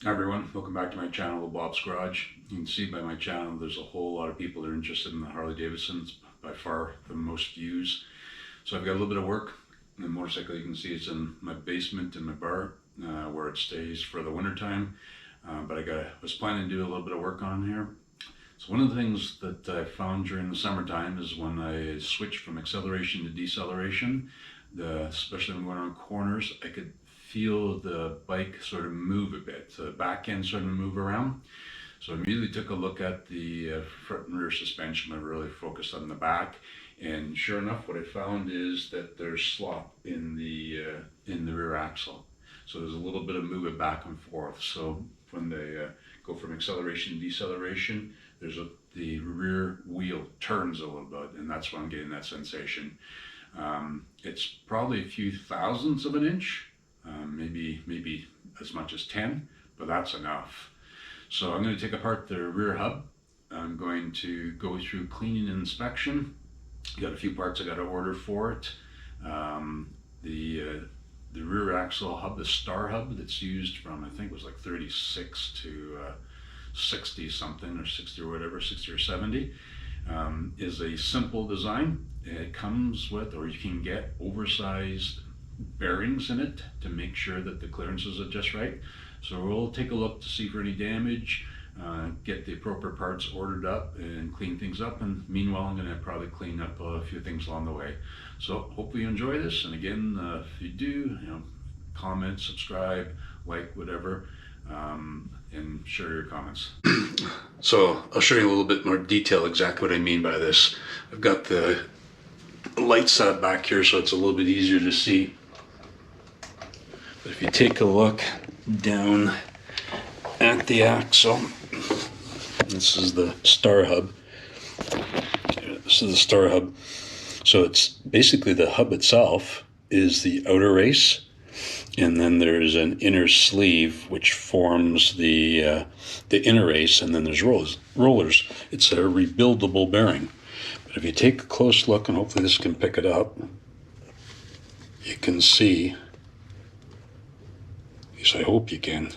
Hi everyone, welcome back to my channel, Bob's Garage. You can see by my channel there's a whole lot of people that are interested in the Harley Davidsons, by far the most views. So I've got a little bit of work. The motorcycle, you can see, it's in my basement in my bar where it stays for the winter time. But I was planning to do a little bit of work on here. So one of the things that I found during the summertime is when I switched from acceleration to deceleration, especially when going around corners, I could feel the bike sort of move a bit, the back end sort of move around. So I immediately took a look at the front and rear suspension. I really focused on the back, and sure enough, what I found is that there's slop in the rear axle. So there's a little bit of movement back and forth. So when they go from acceleration to deceleration, the rear wheel turns a little bit, and that's when I'm getting that sensation. It's probably a few thousandths of an inch. Maybe as much as 10, but that's enough. So I'm going to take apart the rear hub. I'm going to go through cleaning and inspection. Got a few parts I got to order for it. The rear axle hub, the star hub that's used from, I think it was like 36 to 60 something, or 60 or whatever, 60 or 70, is a simple design. It comes with, or you can get, oversized bearings in it to make sure that the clearances are just right. So we'll take a look to see for any damage, get the appropriate parts ordered up and clean things up, and meanwhile I'm going to probably clean up a few things along the way. So hopefully you enjoy this, and again, if you do, comment, subscribe, like, whatever, and share your comments. So I'll show you a little bit more detail exactly what I mean by this. I've got the light set up back here so it's a little bit easier to see. But if you take a look down at the axle, this is the star hub. This is the star hub. So it's basically the hub itself is the outer race, and then there's an inner sleeve which forms the inner race, and then there's rollers. It's a rebuildable bearing. But if you take a close look, and hopefully this can pick it up, you can see, at least I hope you can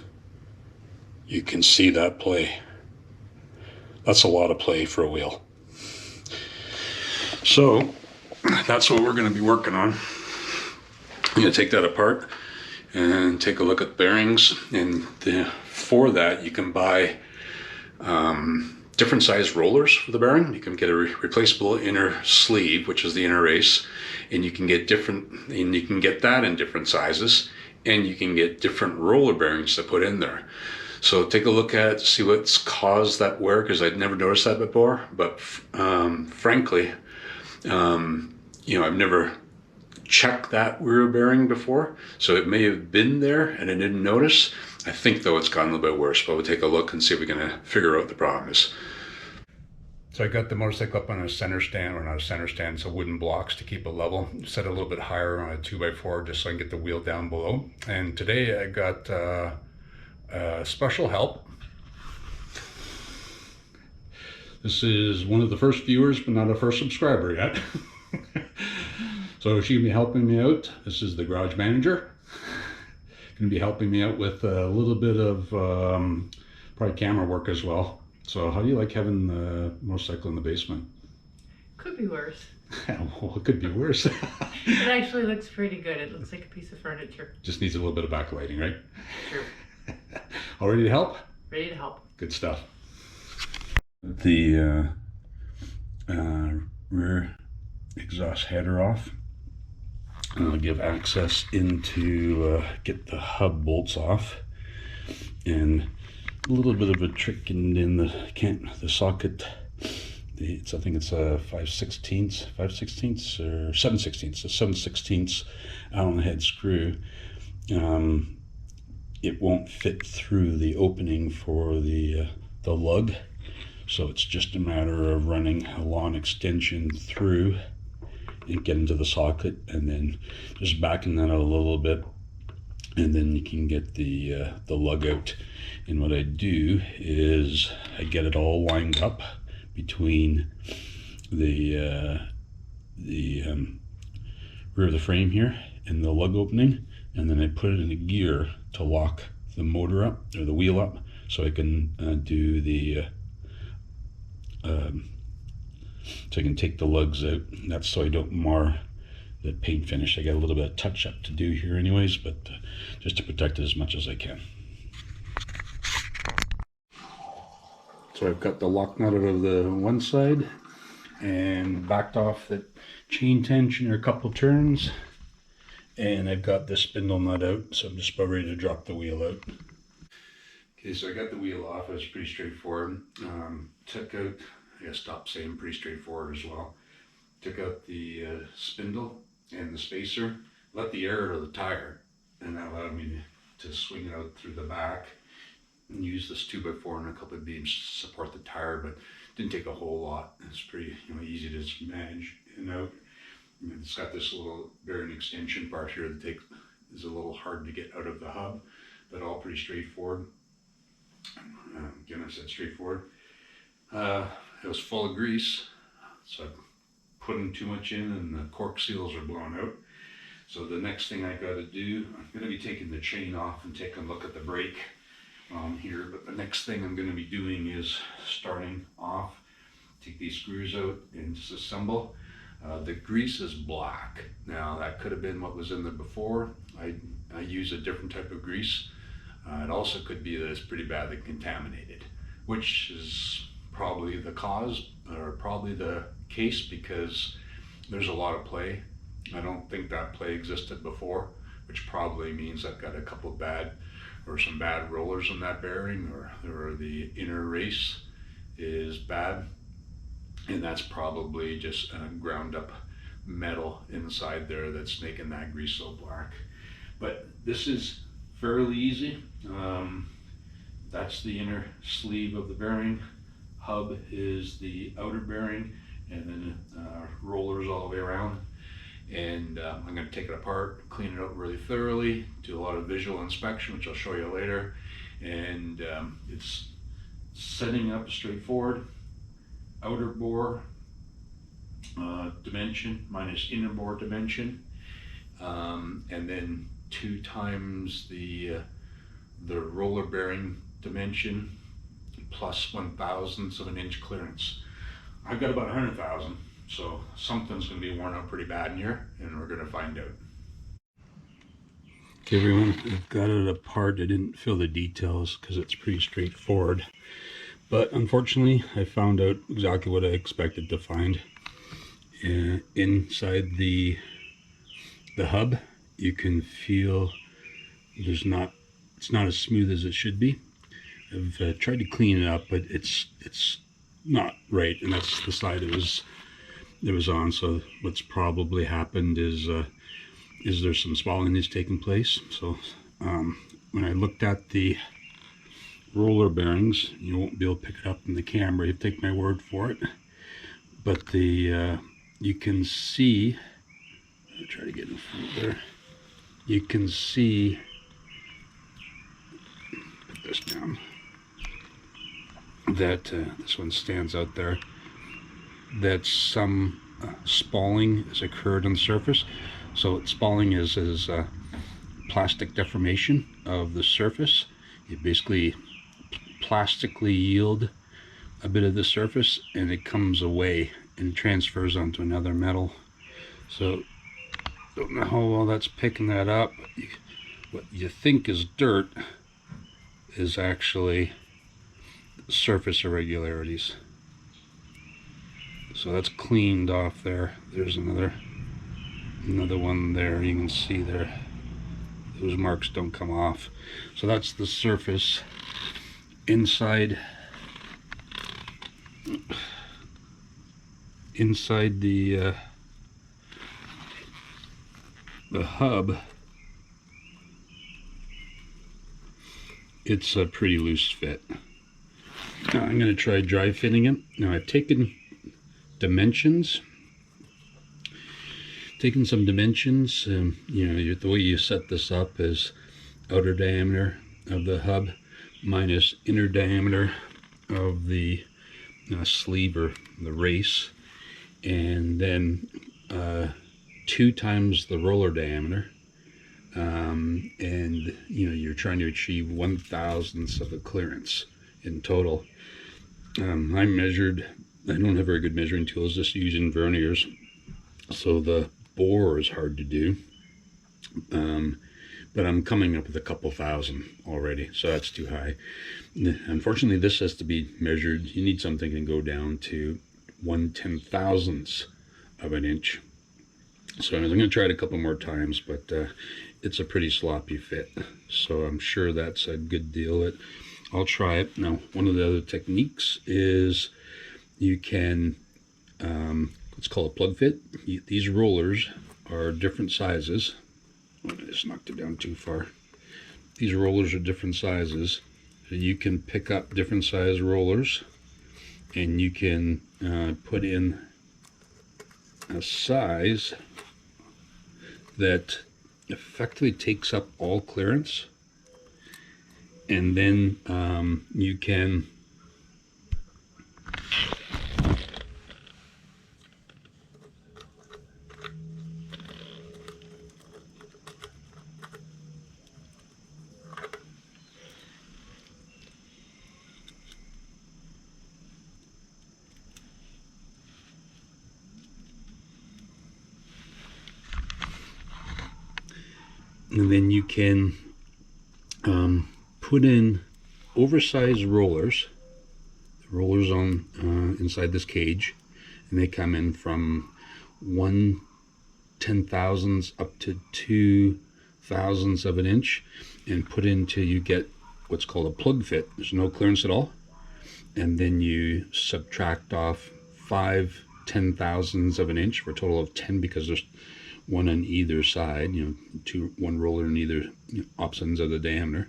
see that play. That's a lot of play for a wheel. So that's what we're going to be working on. I'm going to take that apart and take a look at the bearings, and for that you can buy different size rollers for the bearing. You can get a replaceable inner sleeve, which is the inner race, and you can get that in different sizes, and you can get different roller bearings to put in there. So take a look at it, see what's caused that wear, because I'd never noticed that before. But frankly, I've never checked that rear bearing before, so it may have been there and I didn't notice. I think though it's gotten a little bit worse, but we'll take a look and see if we can figure out what the problem is. So I got the motorcycle up on a center stand, or not a center stand, so wooden blocks to keep it level. Set it a little bit higher on a 2x4 just so I can get the wheel down below. And today I got special help. This is one of the first viewers, but not a first subscriber yet. So she's going to be helping me out. This is the garage manager. Going to be helping me out with a little bit of probably camera work as well. So how do you like having the motorcycle in the basement? Could be worse. Well, it could be worse. It actually looks pretty good. It looks like a piece of furniture. Just needs a little bit of backlighting, right? True. All ready to help? Ready to help. Good stuff. The rear exhaust header off. And I'll give access into get the hub bolts off, and a little bit of a trick in the socket. I think it's a 5/16 or 7/16, a 7/16 Allen head screw. It won't fit through the opening for the lug, so it's just a matter of running a long extension through and get into the socket, and then just backing that out a little bit, and then you can get the lug out. And what I do is I get it all lined up between the rear of the frame here and the lug opening, and then I put it in a gear to lock motor up, or the wheel up, so I can do the so I can take the lugs out. That's so I don't mar the paint finish. I got a little bit of touch up to do here anyways, but just to protect it as much as I can. So I've got the lock nut out of the one side and backed off the chain tensioner a couple turns, and I've got the spindle nut out, so I'm just about ready to drop the wheel out. Okay, so I got the wheel off. It was pretty straightforward. Took out, I guess stop saying pretty straightforward as well. Took out the spindle and the spacer, let the air out of the tire, and that allowed me to swing it out through the back and use this 2x4 and a couple of beams to support the tire, but didn't take a whole lot. It's pretty easy to manage and out. And it's got this little bearing extension part here that is a little hard to get out of the hub, but all pretty straightforward. Again, I said straightforward. It was full of grease, so I putting too much in and the cork seals are blown out. So the next thing I got to do, I'm going to be taking the chain off and taking a look at the brake on here, but the next thing I'm going to be doing is starting off, take these screws out and disassemble. The grease is black. Now that could have been what was in there before. I use a different type of grease. It also could be that it's pretty badly contaminated, which is probably the cause, or probably the case, because there's a lot of play. I don't think that play existed before, which probably means I've got a couple of some bad rollers on that bearing, or the inner race is bad, and that's probably just ground up metal inside there that's making that grease so black. But this is fairly easy. That's the inner sleeve of the bearing. Hub is the outer bearing, and then rollers all the way around. And I'm going to take it apart, clean it out really thoroughly, do a lot of visual inspection, which I'll show you later. And it's setting up straightforward. Outer bore dimension minus inner bore dimension, and then 2 times the roller bearing dimension plus 1/1000th of an inch clearance. I've got about 100,000, so something's going to be worn out pretty bad in here, and we're going to find out. Okay, everyone, I've got it apart. I didn't fill the details because it's pretty straightforward, but unfortunately I found out exactly what I expected to find. Inside the hub, you can feel it's not as smooth as it should be. I've tried to clean it up, but it's not right, and that's the side it was on. So what's probably happened is there's some swelling that's taking place. So when I looked at the roller bearings, you won't be able to pick it up in the camera, you take my word for it, but you can see, I'll try to get in front there, you can see, put this down, that this one stands out there, that some spalling has occurred on the surface. So spalling is plastic deformation of the surface. You basically plastically yield a bit of the surface, and it comes away and transfers onto another metal. So don't know how well that's picking that up. What you think is dirt is actually surface irregularities. So that's cleaned off there. There's another one there. You can see there, those marks don't come off. So that's the surface. Inside the hub, it's a pretty loose fit. Now I'm going to try dry fitting it. Now I've taken some dimensions. The way you set this up is outer diameter of the hub minus inner diameter of the sleeve or the race, and then 2 times the roller diameter and you're trying to achieve 1/1000th of a clearance in total. I measured. I don't have very good measuring tools, just using verniers, so the bore is hard to do. But I'm coming up with a couple thousand already, so that's too high. Unfortunately, this has to be measured. You need something that can go down to 1/10,000th of an inch. So I'm going to try it a couple more times, but it's a pretty sloppy fit. So I'm sure that's a good deal. I'll try it. Now, one of the other techniques is you can, it's called a plug fit. These rollers are different sizes. I just knocked it down too far. These rollers are different sizes. So you can pick up different size rollers, and you can put in a size that effectively takes up all clearance, and then you can put in oversized rollers. The rollers on inside this cage, and they come in from 1/10,000th up to 2/1000th of an inch, and put into, you get what's called a plug fit. There's no clearance at all, and then you subtract off 5/10,000ths of an inch for a total of 10, because there's one on either side, one roller in either opposite ends of the diameter.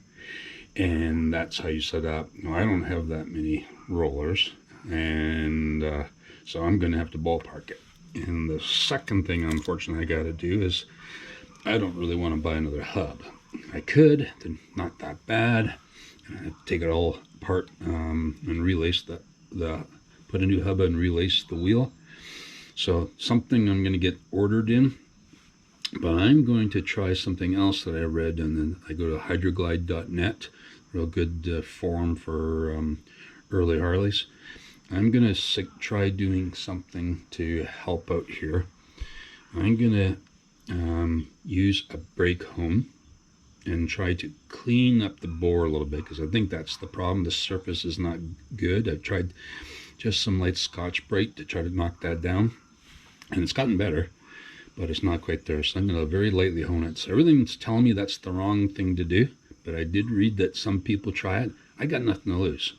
And that's how you set up. Now, I don't have that many rollers, and so I'm going to have to ballpark it. And the second thing, unfortunately, I got to do is, I don't really want to buy another hub. I could, they're not that bad. I take it all apart and relace put a new hub and relace the wheel. So something I'm going to get ordered in. But I'm going to try something else that I read, and then I go to hydroglide.net, real good forum for early Harleys. I'm going to try doing something to help out here. I'm going to use a brake hone and try to clean up the bore a little bit, because I think that's the problem. The surface is not good. I've tried just some light Scotch-Brite to try to knock that down, and it's gotten better, but it's not quite there. So I'm going to very lightly hone it. So everything's telling me that's the wrong thing to do, but I did read that some people try it. I got nothing to lose.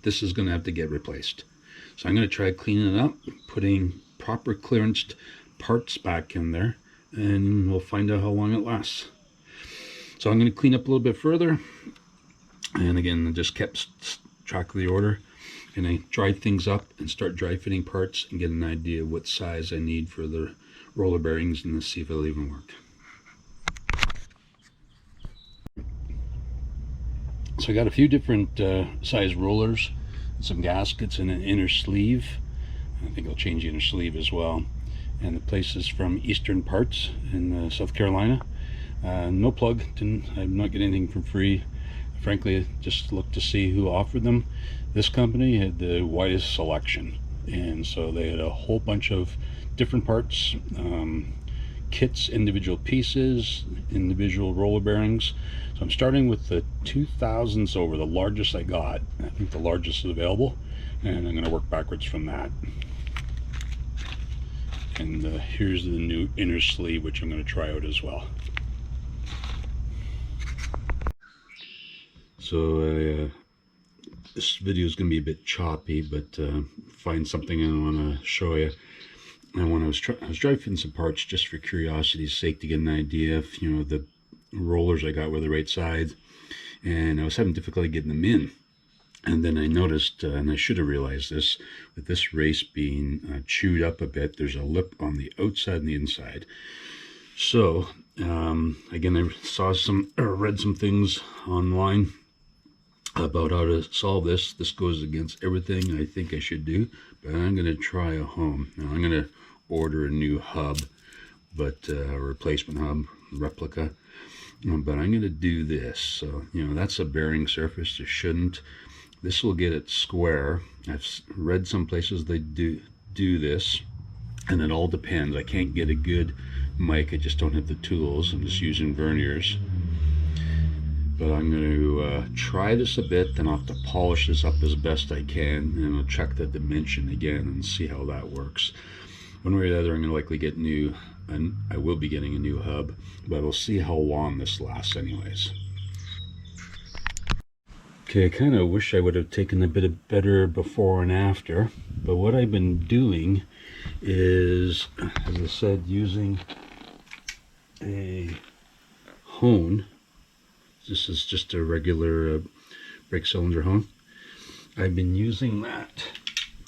This is going to have to get replaced. So I'm going to try cleaning it up, putting proper clearanced parts back in there, and we'll find out how long it lasts. So I'm going to clean up a little bit further, and again, I just kept track of the order, and I dry things up and start dry fitting parts and get an idea of what size I need for the roller bearings, and see if it'll even work. So I got a few different size rollers, some gaskets, and an inner sleeve. I think I'll change the inner sleeve as well. And the place is from Eastern Parts in South Carolina. No plug, I'm not getting anything for free. Frankly, I just looked to see who offered them. This company had the widest selection, and so they had a whole bunch of different parts, kits, individual pieces, individual roller bearings. So I'm starting with the 2/1000ths over, the largest I got. I think the largest is available, and I'm going to work backwards from that. And here's the new inner sleeve, which I'm going to try out as well. So this video is going to be a bit choppy, but find something I want to show you. And when I was driving some parts just for curiosity's sake, to get an idea if the rollers I got were the right size, and I was having difficulty getting them in. And then I noticed, and I should have realized this, with this race being chewed up a bit, there's a lip on the outside and the inside. So again, I read some things online about how to solve this. This goes against everything I think I should do, but I'm going to try a home. Now I'm going to order a new hub, but a replacement hub, replica. but I'm going to do this. So, you know, that's a bearing surface. You shouldn't. This will get it square. I've read some places they do this, and it all depends. I can't get a good mic. I just don't have the tools. I'm just using Verniers. But I'm going to try this a bit, then I'll have to polish this up as best I can, and I'll check the dimension again and see how that works. One way or the other, I'm going to likely get new, and I will be getting a new hub, but we'll see how long this lasts anyways. Okay, I kind of wish I would have taken a bit of better before and after, but what I've been doing is, as I said, using a hone. This is just a regular brake cylinder hone. I've been using that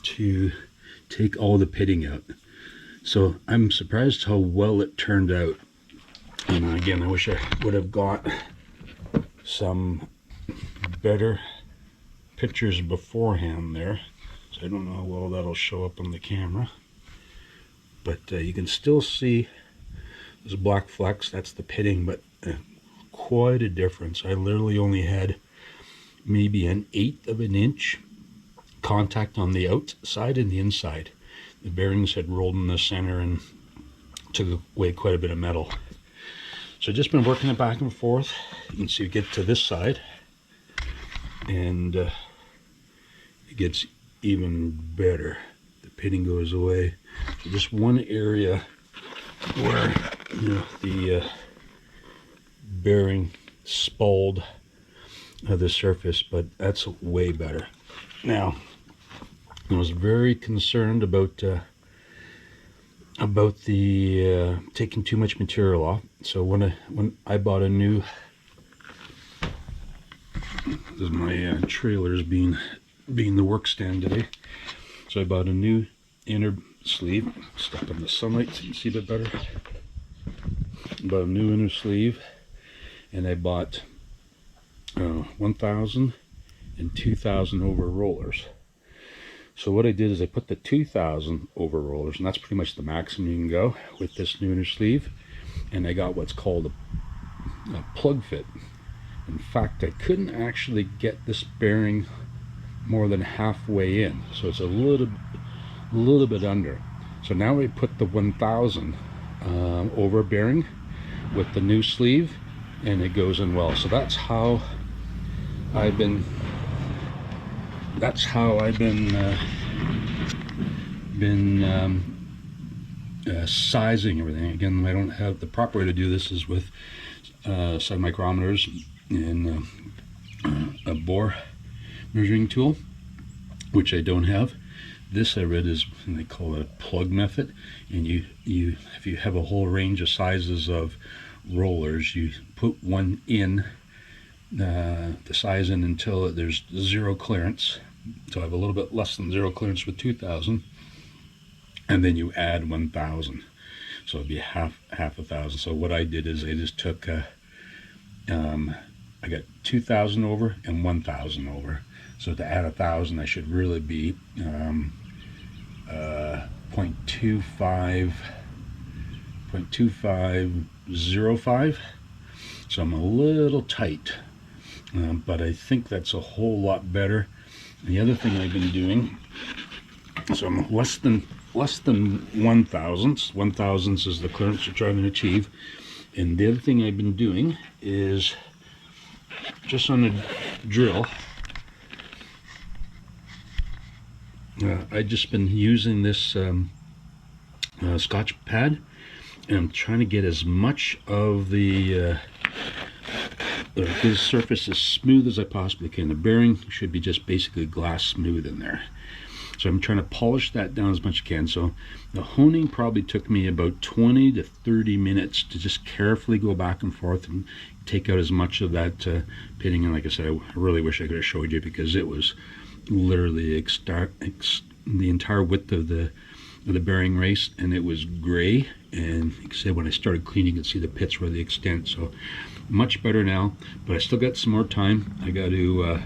to take all the pitting out. So I'm surprised how well it turned out. And again, I wish I would have got some better pictures beforehand there. So I don't know how well that'll show up on the camera. But you can still see this black flecks. That's the pitting, but quite a difference. I literally only had maybe 1/8 of an inch contact on the outside and the inside. The bearings had rolled in the center and took away quite a bit of metal. So I've just been working it back and forth. You can see we get to this side, and it gets even better. The pitting goes away. So just one area where, you know, the bearing spalled the surface, but that's way better. Now, I was very concerned about the taking too much material off. So when I bought a new, this is my trailers being the work stand today. So I bought a new inner sleeve. Step in the sunlight so you can see a bit better. Bought a new inner sleeve, and I bought 1,000 and 2,000 over rollers. So what I did is I put the 2,000 over rollers, and that's pretty much the maximum you can go with this new inner sleeve. And I got what's called a plug fit. In fact, I couldn't actually get this bearing more than halfway in, so it's a little bit under. So now I put the 1,000 over bearing with the new sleeve, and it goes in well. So that's how I've been sizing everything. Again, I don't have the proper way to do this is with side micrometers and a bore measuring tool, which I don't have. This I read is, they call it a plug method, and you if you have a whole range of sizes of rollers, you put one in, the size in until there's zero clearance. So I have a little bit less than zero clearance with 2,000, and then you add 1,000, so it'd be half 1,000. So what I did is I just took I got 2,000 over and 1,000 over. So to add 1,000, I should really be 0.2505. So I'm a little tight, but I think that's a whole lot better. And the other thing I've been doing, so I'm less than 1,000. 1,000 is the clearance you're trying to achieve. And the other thing I've been doing is just on a drill. I've just been using this Scotch pad, and I'm trying to get as much of the surface as smooth as I possibly can. The bearing should be just basically glass smooth in there. So I'm trying to polish that down as much as I can. So the honing probably took me about 20 to 30 minutes to just carefully go back and forth and take out as much of that pitting. And like I said, I really wish I could have showed you, because it was literally the entire width of the bearing race, and it was gray. And like I said, when I started cleaning, you could see the pits were the extent. So much better now, but I still got some more time. I got to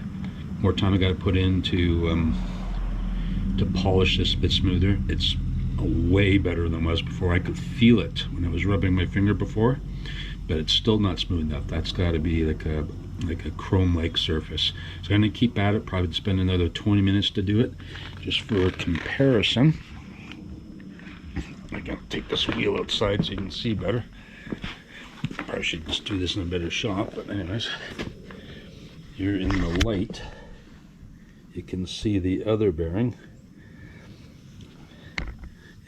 put in to polish this a bit smoother. It's way better than it was before. I could feel it when I was rubbing my finger before, but it's still not smooth enough. That's got to be like a chrome-like surface. So I'm going to keep at it, probably spend another 20 minutes to do it, just for comparison. I gotta take this wheel outside so you can see better. Probably should just do this in a better shot, but anyways, here in the light, you can see the other bearing,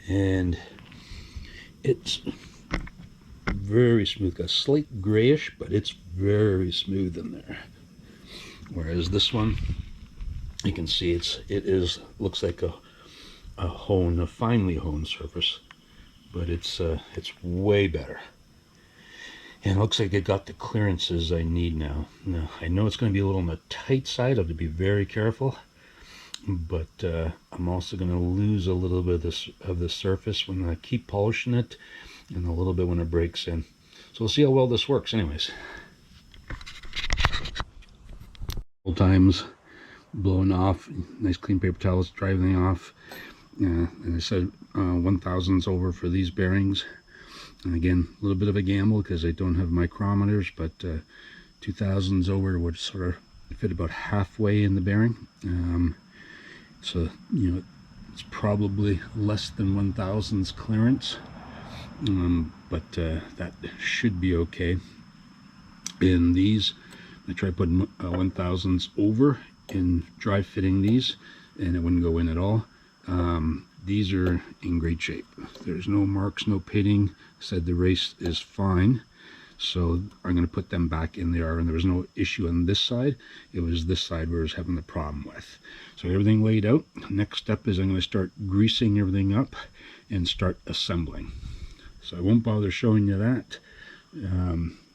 and it's very smooth. Got a slight grayish, but it's very smooth in there. Whereas this one, you can see it looks like a finely honed surface, but it's way better. And it looks like it got the clearances I need now. Now I know it's going to be a little on the tight side. I have to be very careful, but I'm also going to lose a little bit of the surface when I keep polishing it, and a little bit when it breaks in. So we'll see how well this works anyways. Couple times blowing off, nice clean paper towels, dry everything off. And I said 1,000's over for these bearings. And again, a little bit of a gamble because I don't have micrometers, but 2,000's over would sort of fit about halfway in the bearing. So, you know, it's probably less than 1,000's clearance, but that should be okay. In these, I tried putting 1,000's over in dry fitting these, and it wouldn't go in at all. These are in great shape. There's no marks, no pitting. Said the race is fine, so I'm going to put them back in there. And there was no issue on this side. It was this side where I was having the problem with. So everything laid out. Next step is I'm going to start greasing everything up and start assembling. So I won't bother showing you that.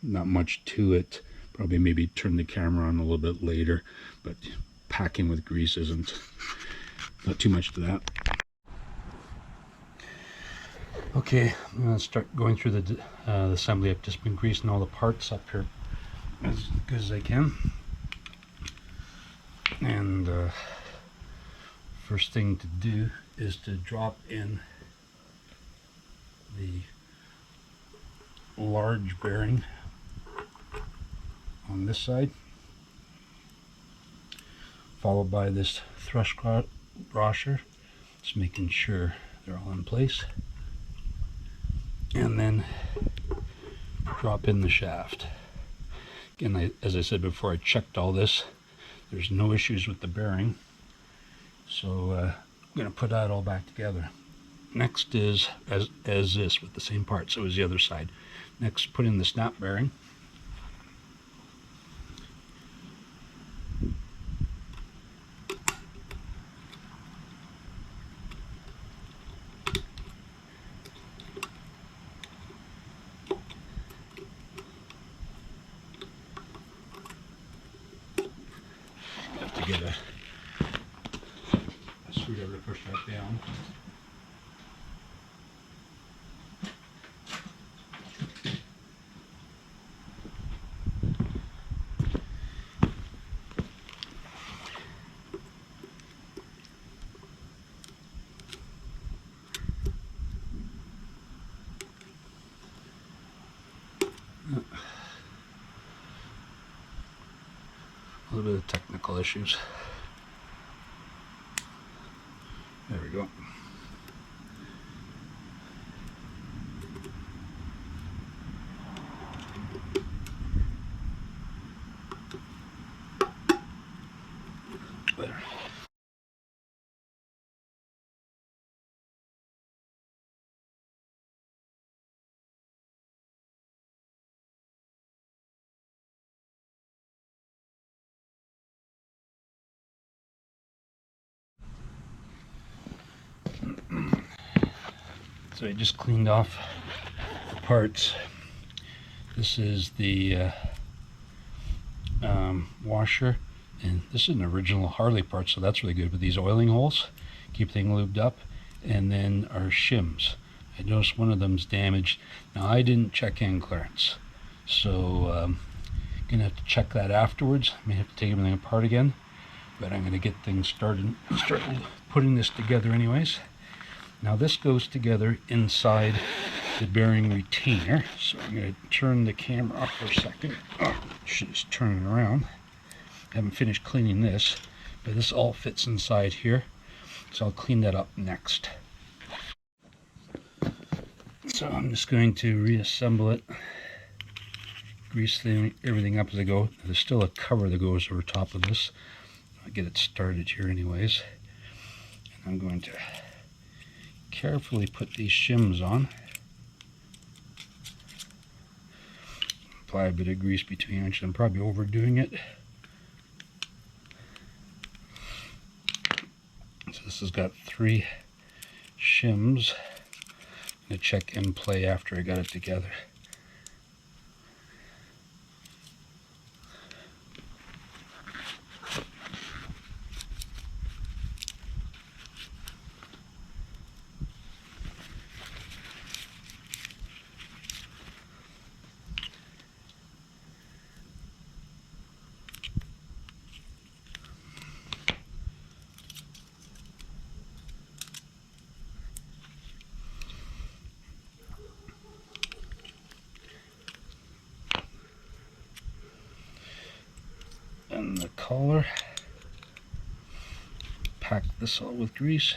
Not much to it. Probably maybe turn the camera on a little bit later, but packing with grease isn't not too much to that. Okay, I'm going to start going through the assembly. I've just been greasing all the parts up here as good as I can. And first thing to do is to drop in the large bearing on this side, followed by this thrust washer, just making sure they're all in place. And then drop in the shaft. Again, as I said before, I checked all this. There's no issues with the bearing. So I'm going to put that all back together. Next is, as this, with the same part, so it was the other side. Next, put in the snap bearing. Get a screwdriver to push that down. A little bit of technical issues. There we go. There. So I just cleaned off the parts. This is the washer, and this is an original Harley part, so that's really good with these oiling holes. Keep things lubed up. And then our shims. I noticed one of them's damaged. Now I didn't check in clearance, so gonna have to check that afterwards. I may have to take everything apart again, but I'm gonna get things started putting this together anyways. Now this goes together inside the bearing retainer. So I'm going to turn the camera up for a second. Oh, should just turn it around. I haven't finished cleaning this, but this all fits inside here. So I'll clean that up next. So I'm just going to reassemble it, grease everything up as I go. There's still a cover that goes over top of this. I'll get it started here anyways. And I'm going to carefully put these shims on. Apply a bit of grease between each. I'm probably overdoing it. So this has got 3 shims. I'm going to check in play after I got it together. And the collar, pack this all with grease.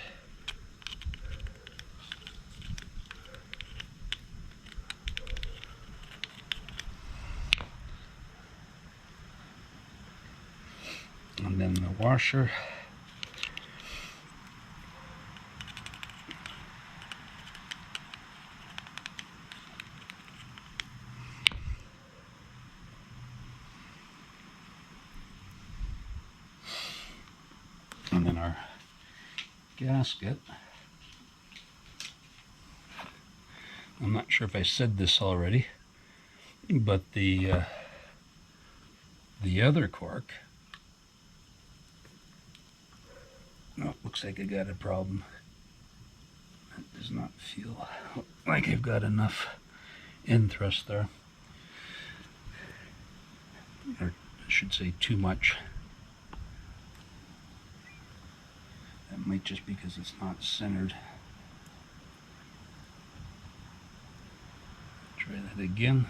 And then the washer. And then our gasket. I'm not sure if I said this already, but the other cork, oh, looks like I got a problem. That does not feel like I've got enough in thrust there, or I should say too much. That might just because it's not centered. Try that again.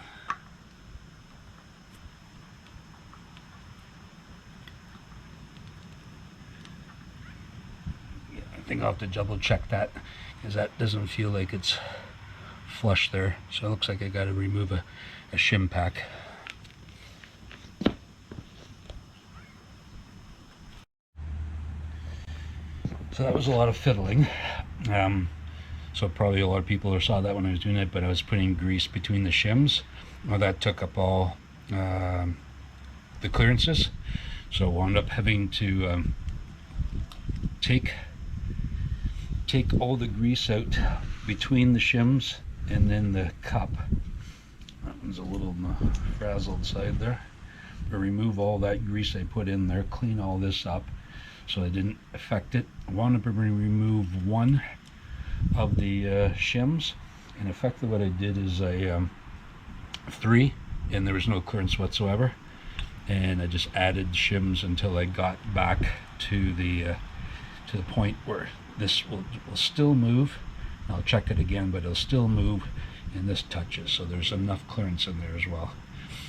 Yeah, I think I'll have to double check that because that doesn't feel like it's flush there. So it looks like I got to remove a shim pack. So that was a lot of fiddling. So probably a lot of people saw that when I was doing it, but I was putting grease between the shims. Well, that took up all the clearances. So I wound up having to take all the grease out between the shims and then the cup. That one's a little on the frazzled side there. But remove all that grease I put in there, clean all this up so I didn't affect it. I wound up remove one of the shims, and effectively what I did is I 3, and there was no clearance whatsoever, and I just added shims until I got back to the point where this will still move. I'll check it again, but it'll still move, and this touches, so there's enough clearance in there as well.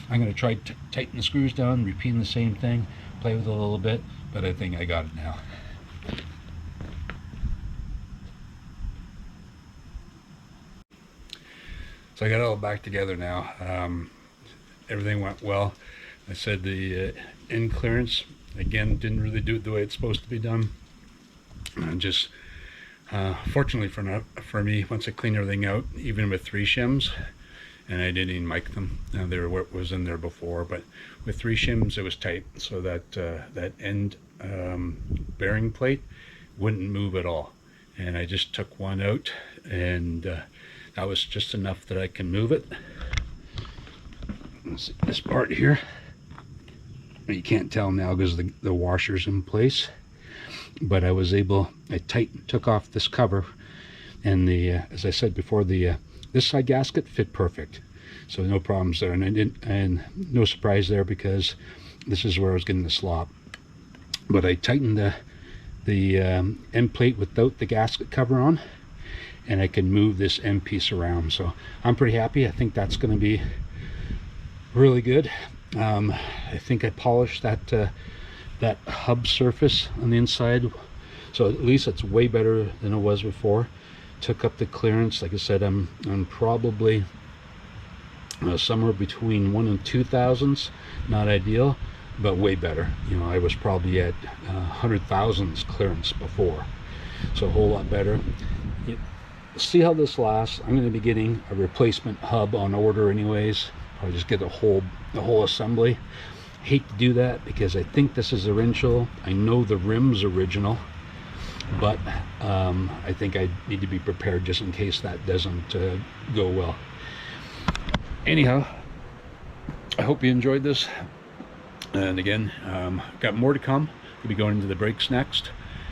I'm going to try to tighten the screws down, repeating the same thing, play with it a little bit, but I think I got it now. So I got it all back together now. Everything went well. I said the end clearance, again, didn't really do it the way it's supposed to be done. Just fortunately for me, once I cleaned everything out, even with 3 shims, and I didn't even mic them. They were what was in there before, but with 3 shims it was tight, so that that end bearing plate wouldn't move at all. And I just took one out, and that was just enough that I can move it. Let's see, this part here, you can't tell now because the washer's in place, but I was able, I took off this cover, and as I said before, this side gasket fit perfect, so no problems there, and no surprise there because this is where I was getting the slop. But I tightened the end plate without the gasket cover on, and I can move this end piece around. So I'm pretty happy. I think that's going to be really good. I think I polished that that hub surface on the inside, so at least it's way better than it was before. Took up the clearance. Like I said, I'm probably somewhere between 1 and 2 thousandths. Not ideal, but way better. You know, I was probably at 100 thousandths clearance before, so a whole lot better. See how this lasts. I'm going to be getting a replacement hub on order anyways. I'll just get the whole assembly. Hate to do that because I think this is original. I know the rim's original, but I think I need to be prepared just in case that doesn't go well. Anyhow, I hope you enjoyed this, and again, got more to come. We'll be going into the brakes next,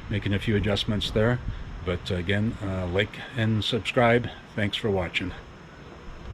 making a few adjustments there, but again, like and subscribe. Thanks for watching.